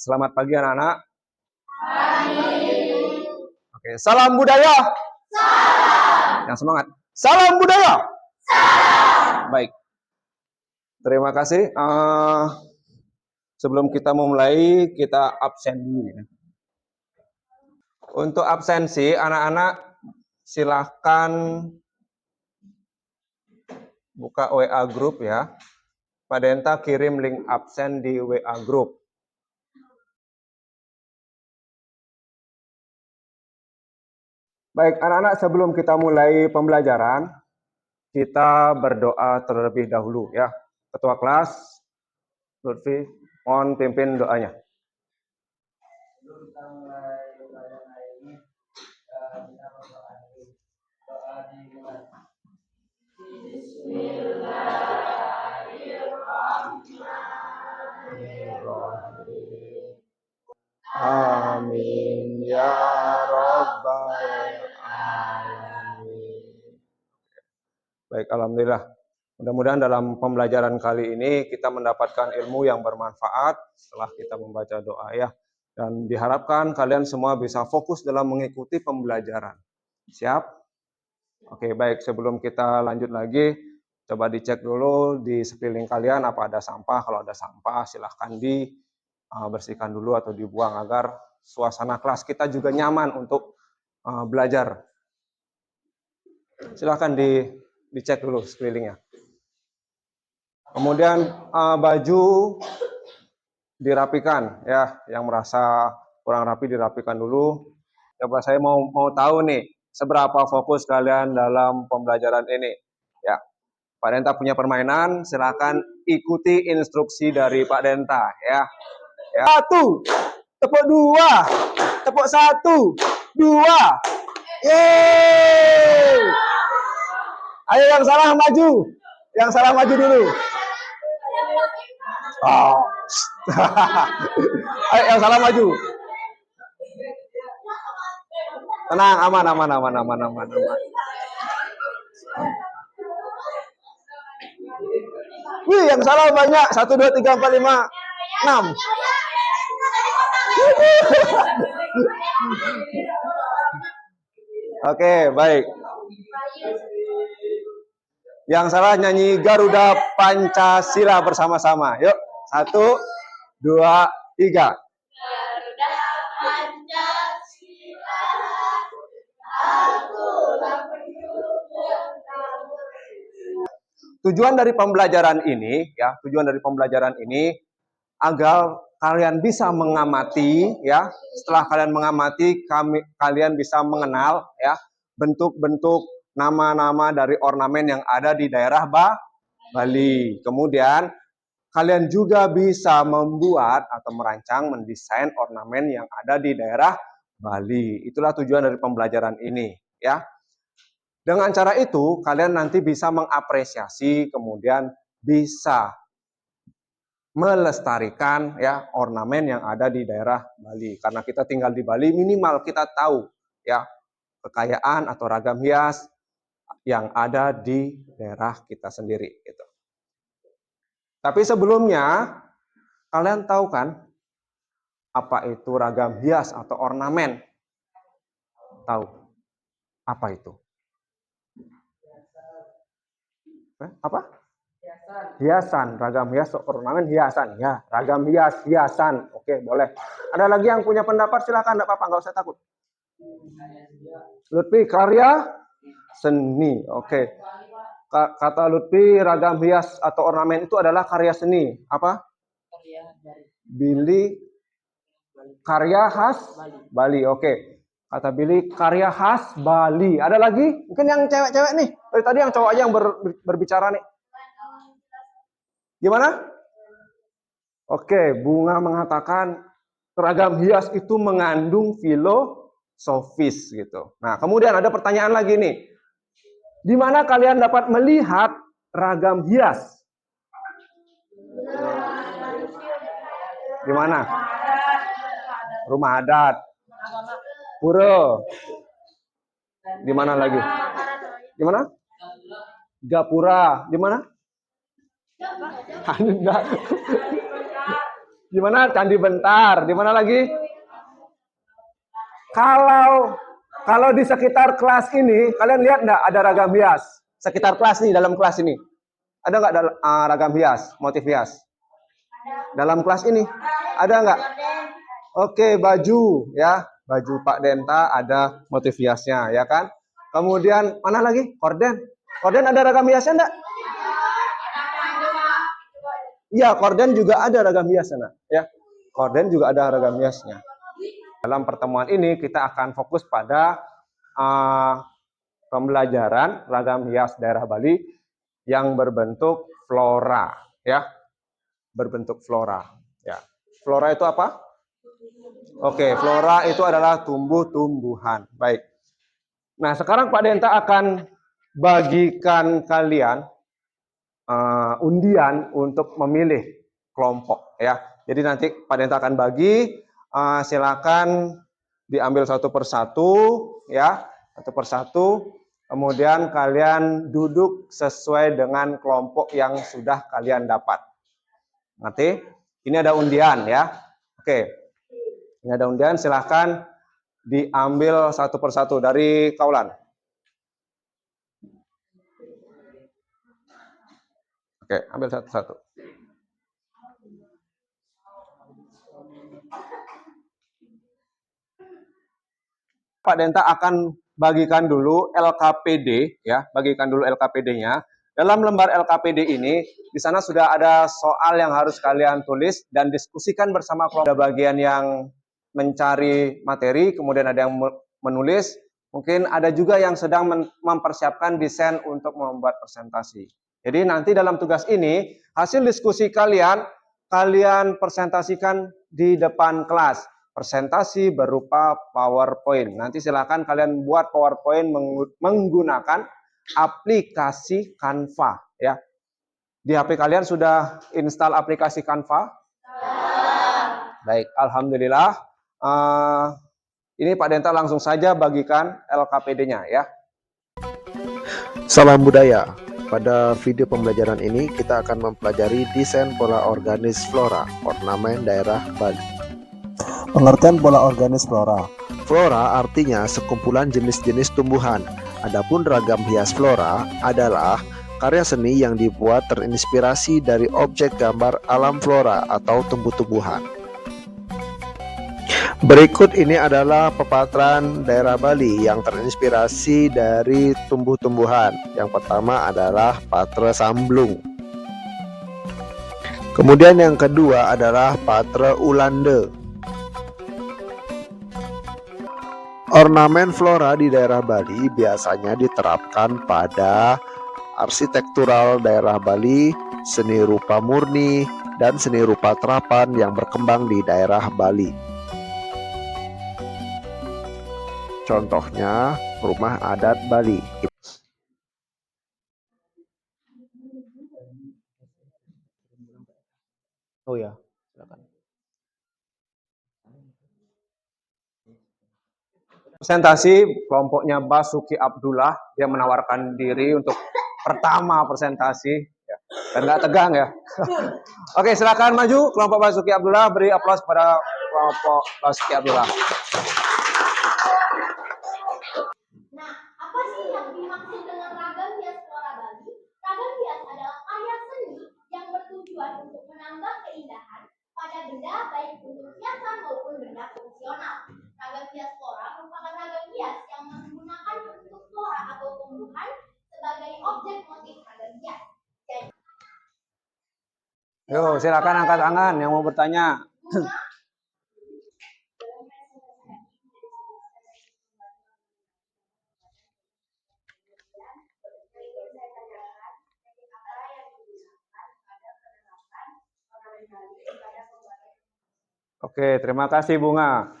Selamat pagi anak-anak. Oke, salam budaya. Salam. Yang semangat. Salam budaya. Salam. Baik. Terima kasih. Sebelum kita memulai, kita absen dulu ya. Untuk absensi, anak-anak silahkan buka WA group ya. Pak Denta kirim link absen di WA group. Baik, anak-anak, sebelum kita mulai pembelajaran, kita berdoa terlebih dahulu ya. Ketua kelas, Lutfi, mohon pimpin doanya. Kita mulai pembelajaran hari ini, kita berdoa dulu. Doa dimulai. Bismillahirrahmanirrahim. Amin ya rabbal alamin. Baik, alhamdulillah. Mudah-mudahan dalam pembelajaran kali ini kita mendapatkan ilmu yang bermanfaat setelah kita membaca doa ya. Dan diharapkan kalian semua bisa fokus dalam mengikuti pembelajaran. Siap? Oke, baik. Sebelum kita lanjut lagi, coba dicek dulu di sekeliling kalian apa ada sampah. Kalau ada sampah, silahkan dibersihkan dulu atau dibuang agar suasana kelas kita juga nyaman untuk belajar. Silahkan dicek dulu sekelilingnya. Kemudian baju dirapikan ya, yang merasa kurang rapi dirapikan dulu. Coba saya mau tahu nih, seberapa fokus kalian dalam pembelajaran ini ya. Pak Denta punya permainan, silakan ikuti instruksi dari Pak Denta ya. Satu, tepuk dua, tepuk satu, dua. Yeay! Ayo yang salah maju, yang salah maju dulu. Oh. Ayo yang salah maju. Tenang, aman. Wih, yang salah banyak. 1, 2, 3, 4, 5, 6. Oke, baik. Yang salah nyanyi Garuda Pancasila bersama-sama. Yuk, 1, 2, 3. Garuda Pancasila, akulah pendukung kamu. Tujuan dari pembelajaran ini agar kalian bisa mengamati ya. Setelah kalian mengamati, kalian bisa mengenal ya bentuk-bentuk nama-nama dari ornamen yang ada di daerah Bali. Kemudian kalian juga bisa membuat atau merancang, mendesain ornamen yang ada di daerah Bali. Itulah tujuan dari pembelajaran ini ya. Dengan cara itu kalian nanti bisa mengapresiasi, kemudian bisa melestarikan ya ornamen yang ada di daerah Bali. Karena kita tinggal di Bali, minimal kita tahu ya kekayaan atau ragam hias yang ada di daerah kita sendiri gitu. Tapi sebelumnya kalian tahu kan apa itu ragam hias atau ornamen? Tahu? Apa itu? Apa? Hiasan, ragam hias, ornamen hiasan. Ya, ragam hias, hiasan. Oke, boleh. Ada lagi yang punya pendapat? Silakan, enggak apa-apa, enggak usah takut. Lutfi, karya seni. Oke. Kata Lutfi, ragam hias atau ornamen itu adalah karya seni. Apa? Billy, karya khas Bali. Oke. Kata Billy, karya khas Bali. Ada lagi? Mungkin yang cewek-cewek nih. Dari tadi yang cowok aja yang berbicara nih. Gimana? Oke, Bunga mengatakan ragam hias itu mengandung filosofis gitu. Nah, kemudian ada pertanyaan lagi nih. Di mana kalian dapat melihat ragam hias? Di mana? Rumah adat. Pura. Di mana lagi? Di mana? Gapura. Di mana? Gimana? Candi Bentar. Di mana lagi? Kalau di sekitar kelas ini, kalian lihat nggak ada ragam hias? Sekitar kelas nih, dalam kelas ini. Ada nggak ragam hias, motif hias? Dalam kelas ini? Ada nggak? Oke, baju ya. Baju Pak Denta ada motif hiasnya, ya kan? Kemudian, mana lagi? Korden. Korden ada ragam hiasnya enggak? Iya, korden juga ada ragam hiasnya, ya. Korden juga ada ragam hiasnya. Dalam pertemuan ini kita akan fokus pada pembelajaran ragam hias daerah Bali yang berbentuk flora, ya. Berbentuk flora, ya. Flora itu apa? Oke, flora itu adalah tumbuh-tumbuhan. Baik. Nah, sekarang Pak Denta akan bagikan kalian undian untuk memilih kelompok, ya. Jadi nanti Pak Denta akan bagi, silakan diambil satu persatu, ya, satu persatu. Kemudian kalian duduk sesuai dengan kelompok yang sudah kalian dapat. Nanti ini ada undian, ya. Oke, ini ada undian. Silakan diambil satu persatu dari Kaulan. Oke, ambil satu-satu. Pak Denta akan bagikan dulu LKPD, ya, bagikan dulu LKPD-nya. Dalam lembar LKPD ini, di sana sudah ada soal yang harus kalian tulis dan diskusikan bersama kelompok. Ada bagian yang mencari materi, kemudian ada yang menulis, mungkin ada juga yang sedang mempersiapkan desain untuk membuat presentasi. Jadi nanti dalam tugas ini, hasil diskusi kalian presentasikan di depan kelas. Presentasi berupa PowerPoint. Nanti silakan kalian buat PowerPoint menggunakan aplikasi Canva, ya. Di HP kalian sudah install aplikasi Canva? Baik, alhamdulillah. Ini Pak Denta langsung saja bagikan LKPD-nya, ya. Salam budaya. Pada video pembelajaran ini kita akan mempelajari desain pola organis flora ornamen daerah Bali. Pengertian pola organis flora. Flora artinya sekumpulan jenis-jenis tumbuhan. Adapun ragam hias flora adalah karya seni yang dibuat terinspirasi dari objek gambar alam flora atau tumbuh-tumbuhan. Berikut ini adalah pepatran daerah Bali yang terinspirasi dari tumbuh-tumbuhan. Yang pertama adalah patre samblung. Kemudian yang kedua adalah patre ulande. Ornamen flora di daerah Bali biasanya diterapkan pada arsitektural daerah Bali, seni rupa murni, dan seni rupa terapan yang berkembang di daerah Bali. Contohnya, rumah adat Bali. Oh ya, silakan. Presentasi kelompoknya Basuki Abdullah, dia menawarkan diri untuk pertama presentasi, ya. Dan nggak tegang, ya. Oke, silakan maju kelompok Basuki Abdullah, beri aplaus pada kelompok Basuki Abdullah. Nah, apa sih yang dimaksud dengan ragam hias flora Bali? Ragam hias adalah karya seni yang bertujuan untuk menambah keindahan pada benda baik untuk hiasan maupun benda fungsional. Ragam hias flora merupakan ragam hias yang menggunakan bentuk flora atau tumbuhan sebagai objek motif ragam hias. Yo, silakan angkat tangan yang mau bertanya. Oke, terima kasih Bunga.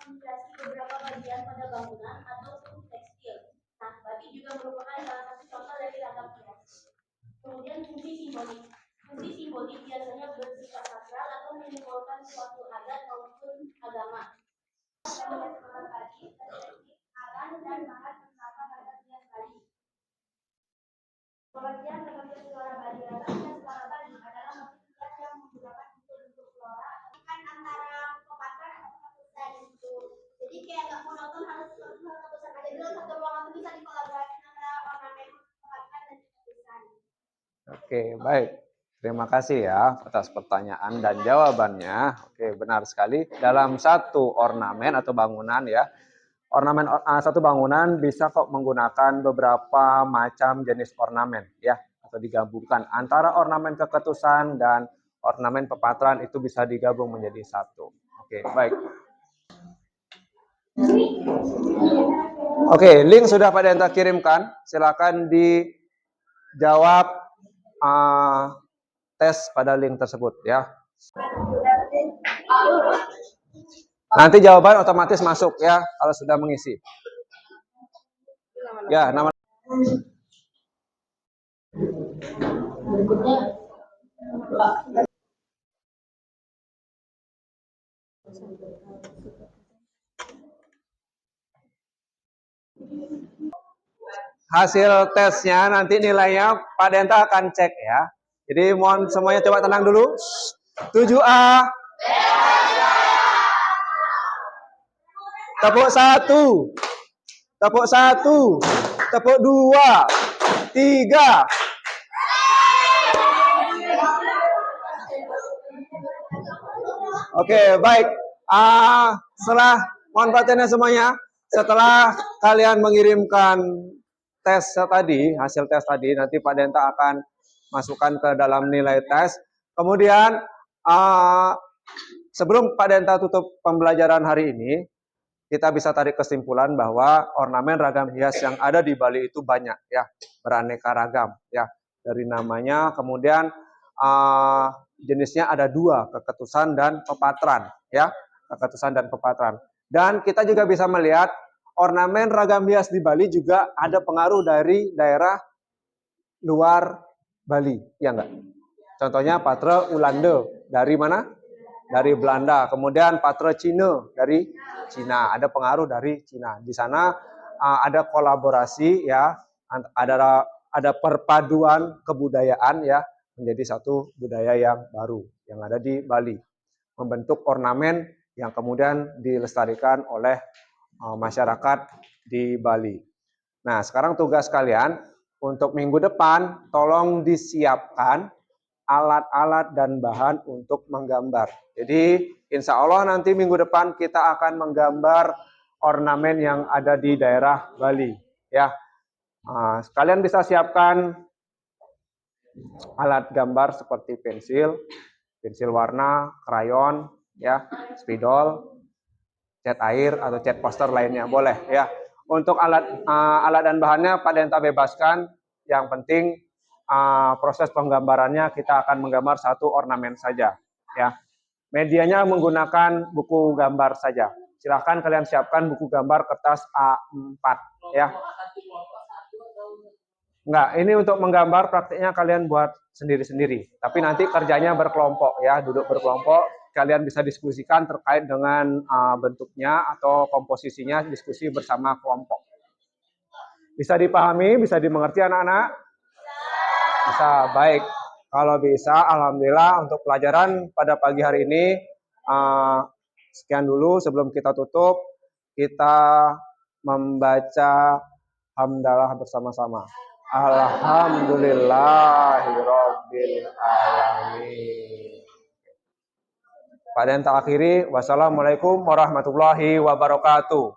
Menginspirasi beberapa bagian pada bangunan ataupun tekstil. Nah, batik juga merupakan salah satu contoh dari ragam hias. Kemudian fungsi simbolik. Fungsi simbolik biasanya bersifat sakral atau menyimbolkan suatu adat maupun agama. Ragam hias flora tadi Oke, baik. Terima kasih ya atas pertanyaan dan jawabannya. Oke, benar sekali. Dalam satu ornamen atau bangunan ya, satu bangunan bisa kok menggunakan beberapa macam jenis ornamen ya, atau digabungkan antara ornamen keketusan dan ornamen pepatran itu bisa digabung menjadi satu. Oke, baik. Oke, link sudah Pak Denta kirimkan. Silakan dijawab tes pada link tersebut ya. Nanti jawaban otomatis masuk ya kalau sudah mengisi. Ya, nama hasil tesnya nanti nilainya Pak Denta akan cek ya. Jadi mohon semuanya coba tenang dulu. 7A. Tepuk 1. Tepuk 1. Tepuk 2. 3. Oke, baik. Setelah mohon perhatiannya semuanya. Setelah kalian mengirimkan tes tadi, hasil tes tadi, nanti Pak Denta akan masukkan ke dalam nilai tes. Kemudian sebelum Pak Denta tutup pembelajaran hari ini, kita bisa tarik kesimpulan bahwa ornamen ragam hias yang ada di Bali itu banyak ya, beraneka ragam ya. Dari namanya, kemudian jenisnya ada dua, keketusan dan pepatran ya, keketusan dan pepatran. Dan kita juga bisa melihat ornamen ragam hias di Bali juga ada pengaruh dari daerah luar Bali, ya enggak? Contohnya patre Ulande dari mana? Dari Belanda. Kemudian patre Cina dari Cina. Ada pengaruh dari Cina. Di sana ada kolaborasi ya, ada perpaduan kebudayaan ya menjadi satu budaya yang baru yang ada di Bali. Membentuk ornamen yang kemudian dilestarikan oleh masyarakat di Bali. Nah, sekarang tugas kalian untuk minggu depan tolong disiapkan alat-alat dan bahan untuk menggambar. Jadi insya Allah nanti minggu depan kita akan menggambar ornamen yang ada di daerah Bali. Ya, kalian bisa siapkan alat gambar seperti pensil warna, krayon, ya, spidol, cat air atau cat poster lainnya boleh ya. Untuk alat dan bahannya Pak Denta bebaskan. Yang penting proses penggambarannya kita akan menggambar satu ornamen saja ya. Medianya menggunakan buku gambar saja. Silahkan kalian siapkan buku gambar kertas A4 ya. Enggak, ini untuk menggambar praktiknya kalian buat sendiri-sendiri. Tapi nanti kerjanya berkelompok ya, duduk berkelompok. Kalian bisa diskusikan terkait dengan bentuknya atau komposisinya, diskusi bersama kelompok. Bisa dipahami, bisa dimengerti anak-anak? Bisa, baik. Kalau bisa, alhamdulillah untuk pelajaran pada pagi hari ini sekian dulu. Sebelum kita tutup, kita membaca hamdalah bersama-sama. Alhamdulillahirabbil alamin. Pak Denta akhiri, wassalamualaikum warahmatullahi wabarakatuh.